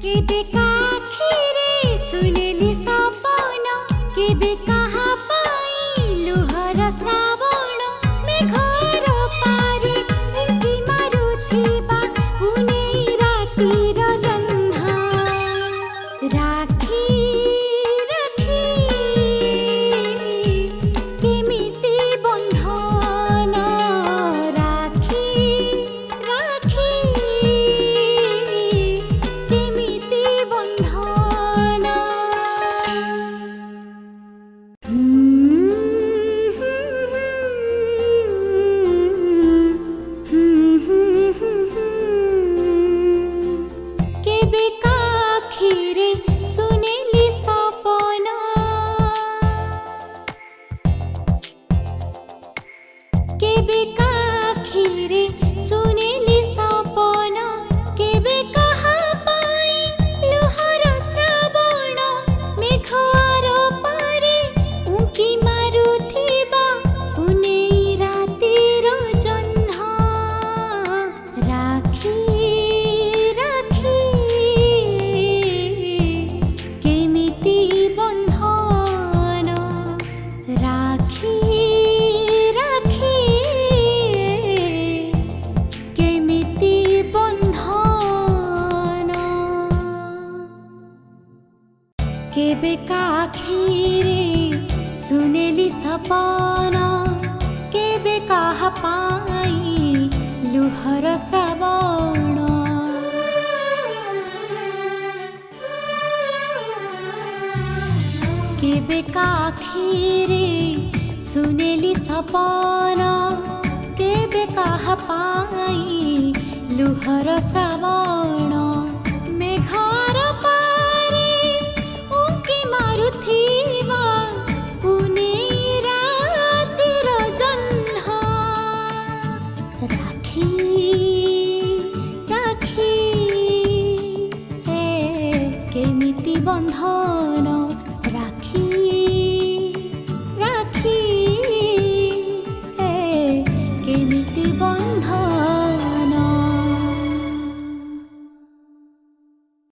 केबे काखिरे सुनेली सपन केबे कहा पाइलु हर श्रावण मेघर पारे उंकी मारुथिबा पुने रातिर जह्ना राखी राखी केमिति बंधन राखी राखी केमिति बंधन केबे काखिरे सुनेली सपन केबे काखिरे सुनेली सपन केबे कहा पाइलु हर श्रावण मेघर पारे उंकी मारुथिबा पुने रातिर जह्ना राखी राखी केमिति बंधन राखी राखी केमिति बंधन केबे काखिरे सुनेली सपन केबे कहा पाइलु हर श्रावण केबे काखिरे सुनेली सपन केबे कहा पाइलु हर श्रावण मेघर पारे उंकी मारुथिबा पुने रातिर जह्ना राखी राखी केमिति बंधन